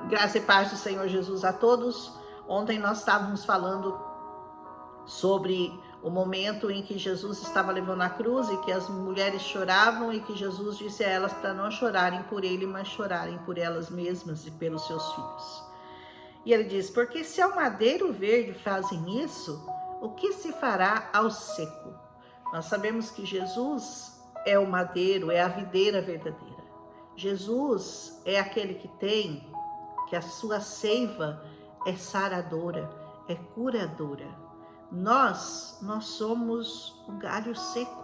Graça e paz do Senhor Jesus a todos. Ontem nós estávamos falando sobre o momento em que Jesus estava levando a cruz e que as mulheres choravam e que Jesus disse a elas para não chorarem por ele, mas chorarem por elas mesmas e pelos seus filhos. E ele diz: porque se ao madeiro verde fazem isso, o que se fará ao seco? Nós sabemos que Jesus é o madeiro, é a videira verdadeira. Jesus é aquele que a sua seiva é saradora, é curadora. Nós somos o galho seco.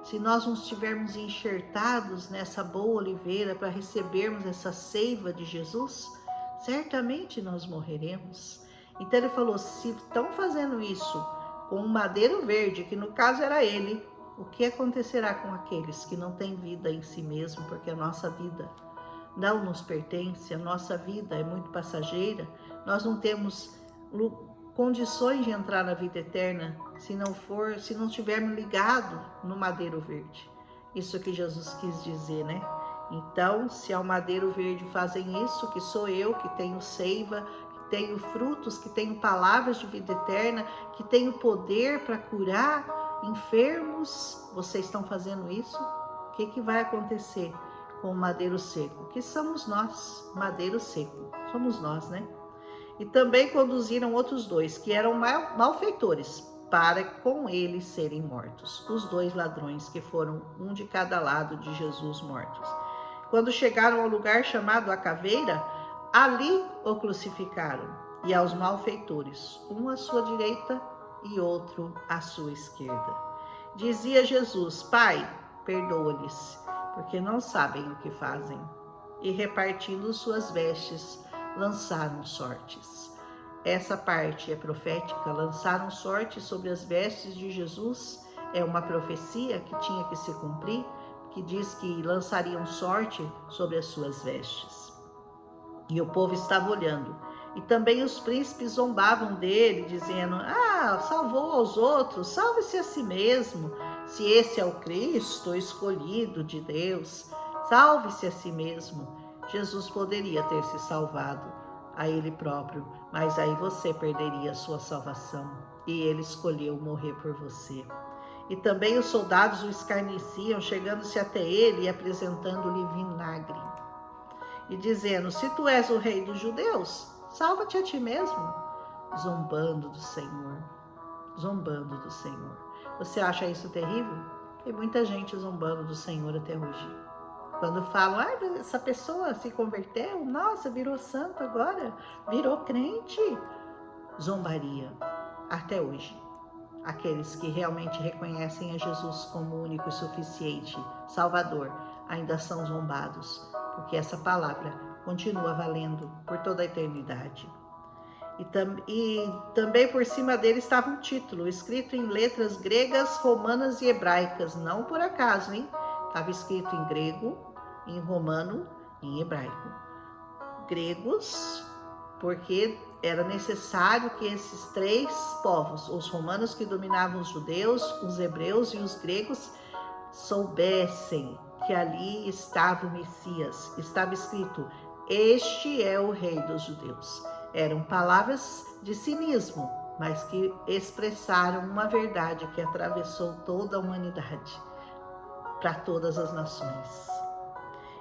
Se nós não estivermos enxertados nessa boa oliveira para recebermos essa seiva de Jesus, certamente nós morreremos. Então ele falou: se estão fazendo isso com um madeiro verde, que no caso era ele, o que acontecerá com aqueles que não têm vida em si mesmo, porque a nossa vida não nos pertence, a nossa vida é muito passageira, nós não temos condições de entrar na vida eterna se não estivermos ligados no madeiro verde. Isso que Jesus quis dizer, né? Então, se ao madeiro verde fazem isso, que sou eu, que tenho seiva, que tenho frutos, que tenho palavras de vida eterna, que tenho poder para curar enfermos, vocês estão fazendo isso? O que vai acontecer com o madeiro seco? Que somos nós, madeiro seco, somos nós, né? E também conduziram outros dois, que eram malfeitores, para com eles serem mortos. Os dois ladrões, que foram um de cada lado de Jesus mortos. Quando chegaram ao lugar chamado a Caveira, ali o crucificaram, e aos malfeitores, um à sua direita e outro à sua esquerda. Dizia Jesus: Pai, perdoa-lhes, porque não sabem o que fazem. E repartindo suas vestes, lançaram sortes. Essa parte é profética, lançaram sortes sobre as vestes de Jesus, é uma profecia que tinha que se cumprir, que diz que lançariam sorte sobre as suas vestes. E o povo estava olhando. E também os príncipes zombavam dele, dizendo: salvou aos outros, salve-se a si mesmo. Se esse é o Cristo, o escolhido de Deus, salve-se a si mesmo. Jesus poderia ter se salvado a ele próprio, mas aí você perderia a sua salvação. E ele escolheu morrer por você. E também os soldados o escarneciam, chegando-se até ele e apresentando-lhe vinagre. E dizendo: se tu és o rei dos judeus, salva-te a ti mesmo. Zombando do Senhor. Zombando do Senhor. Você acha isso terrível? Tem muita gente zombando do Senhor até hoje. Quando falam: essa pessoa se converteu, nossa, virou santo agora, virou crente. Zombaria, até hoje. Aqueles que realmente reconhecem a Jesus como único e suficiente Salvador ainda são zombados, porque essa palavra continua valendo por toda a eternidade. E também por cima dele estava um título, escrito em letras gregas, romanas e hebraicas. Não por acaso, hein? Estava escrito em grego, em romano e em hebraico. Gregos, porque era necessário que esses três povos, os romanos que dominavam os judeus, os hebreus e os gregos, soubessem que ali estava o Messias. Estava escrito: este é o rei dos judeus. Eram palavras de cinismo, mas que expressaram uma verdade que atravessou toda a humanidade, para todas as nações.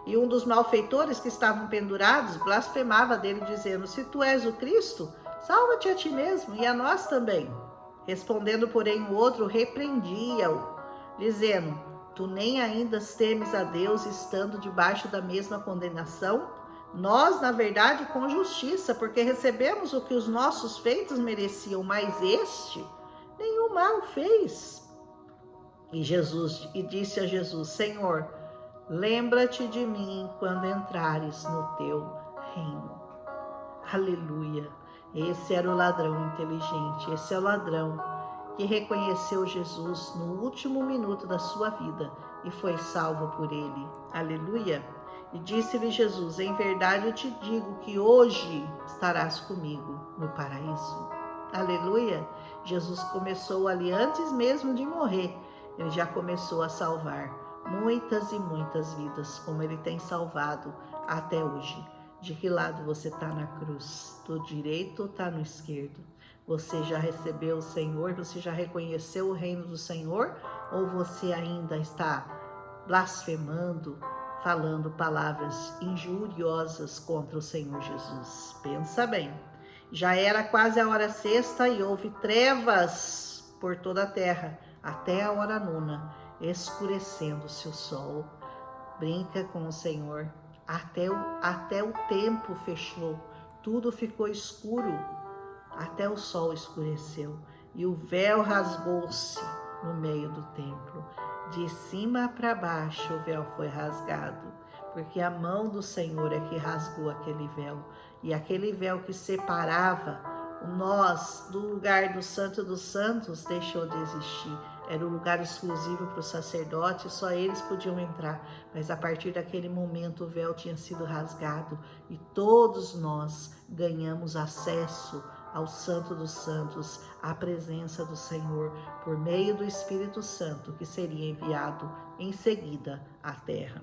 E um dos malfeitores que estavam pendurados blasfemava dele, dizendo: se tu és o Cristo, salva-te a ti mesmo e a nós também. Respondendo, porém, o outro repreendia-o, dizendo: tu nem ainda temes a Deus, estando debaixo da mesma condenação? Nós, na verdade, com justiça, porque recebemos o que os nossos feitos mereciam, mas este nenhum mal fez. E disse a Jesus: Senhor, lembra-te de mim quando entrares no teu reino. Aleluia! Esse era o ladrão inteligente, esse é o ladrão que reconheceu Jesus no último minuto da sua vida e foi salvo por ele. Aleluia! E disse-lhe Jesus: em verdade eu te digo que hoje estarás comigo no paraíso. Aleluia! Jesus começou ali antes mesmo de morrer, ele já começou a salvar muitas e muitas vidas, como ele tem salvado até hoje. De que lado você está na cruz? Do direito ou está no esquerdo? Você já recebeu o Senhor? Você já reconheceu o reino do Senhor? Ou você ainda está blasfemando, falando palavras injuriosas contra o Senhor Jesus? Pensa bem. Já era quase a hora sexta e houve trevas por toda a terra, até a hora nona, escurecendo-se o sol. Brinca com o Senhor. Até o tempo fechou, tudo ficou escuro, até o sol escureceu e o véu rasgou-se no meio do templo. De cima para baixo o véu foi rasgado, porque a mão do Senhor é que rasgou aquele véu. E aquele véu que separava nós do lugar do Santo dos Santos deixou de existir. Era um lugar exclusivo para os sacerdotes, só eles podiam entrar. Mas a partir daquele momento o véu tinha sido rasgado e todos nós ganhamos acesso ao Santo dos Santos, à presença do Senhor, por meio do Espírito Santo, que seria enviado em seguida à terra.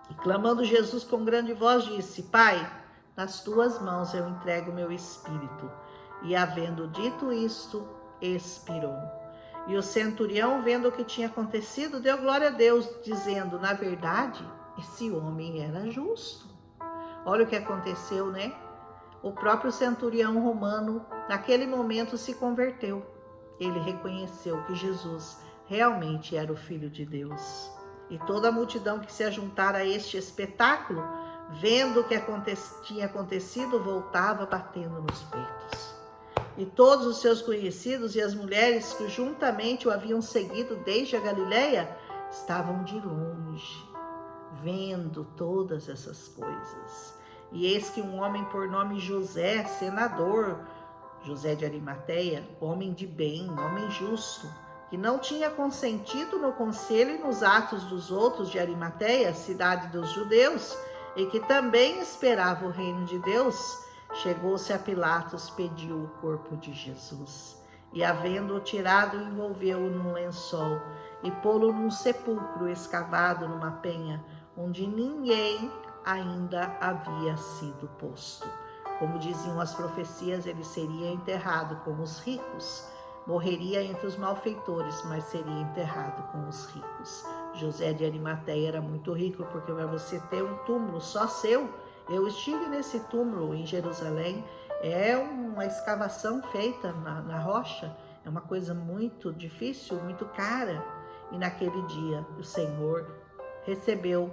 E clamando Jesus com grande voz disse: Pai, nas tuas mãos eu entrego o meu espírito. E havendo dito isto, expirou. E o centurião, vendo o que tinha acontecido, deu glória a Deus, dizendo: na verdade, esse homem era justo. Olha o que aconteceu, né? O próprio centurião romano, naquele momento, se converteu. Ele reconheceu que Jesus realmente era o Filho de Deus. E toda a multidão que se ajuntara a este espetáculo, vendo o que tinha acontecido, voltava batendo nos peitos. E todos os seus conhecidos e as mulheres que juntamente o haviam seguido desde a Galileia, estavam de longe, vendo todas essas coisas. E eis que um homem por nome José, senador, José de Arimateia, homem de bem, homem justo, que não tinha consentido no conselho e nos atos dos outros de Arimateia, cidade dos judeus, e que também esperava o reino de Deus, chegou-se a Pilatos, pediu o corpo de Jesus. E havendo-o tirado, envolveu-o num lençol e pô-lo num sepulcro escavado numa penha, onde ninguém ainda havia sido posto. Como diziam as profecias, ele seria enterrado com os ricos. Morreria entre os malfeitores, mas seria enterrado com os ricos. José de Arimateia era muito rico, porque para você ter um túmulo só seu, eu estive nesse túmulo em Jerusalém, é uma escavação feita na rocha, é uma coisa muito difícil, muito cara. E naquele dia o Senhor recebeu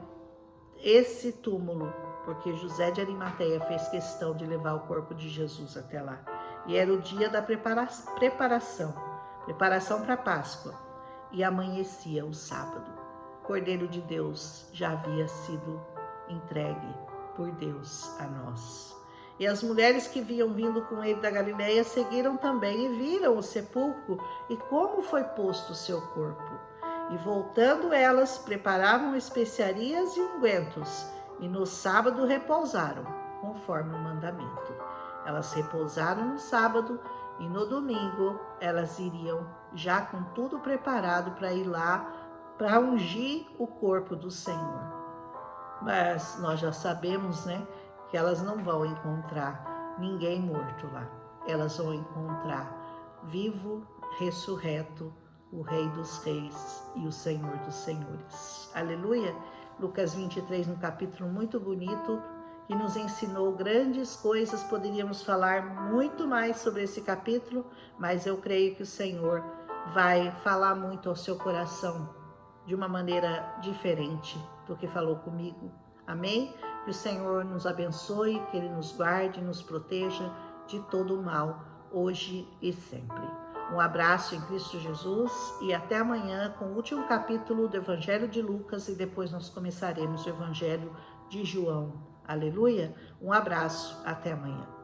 esse túmulo, porque José de Arimateia fez questão de levar o corpo de Jesus até lá. E era o dia da preparação para a Páscoa, e amanhecia o sábado. O Cordeiro de Deus já havia sido entregue por Deus a nós. E as mulheres que vinham vindo com ele da Galileia seguiram também e viram o sepulcro e como foi posto o seu corpo. E voltando elas, preparavam especiarias e ungüentos, e no sábado repousaram, conforme o mandamento. Elas repousaram no sábado, e no domingo elas iriam já com tudo preparado para ir lá para ungir o corpo do Senhor. Mas nós já sabemos, né, que elas não vão encontrar ninguém morto lá. Elas vão encontrar vivo, ressurreto, o Rei dos Reis e o Senhor dos Senhores. Aleluia! Lucas 23, no capítulo muito bonito, que nos ensinou grandes coisas. Poderíamos falar muito mais sobre esse capítulo, mas eu creio que o Senhor vai falar muito ao seu coração de uma maneira diferente do que falou comigo. Amém? Que o Senhor nos abençoe, que Ele nos guarde, nos proteja de todo o mal, hoje e sempre. Um abraço em Cristo Jesus e até amanhã com o último capítulo do Evangelho de Lucas, e depois nós começaremos o Evangelho de João. Aleluia! Um abraço, até amanhã.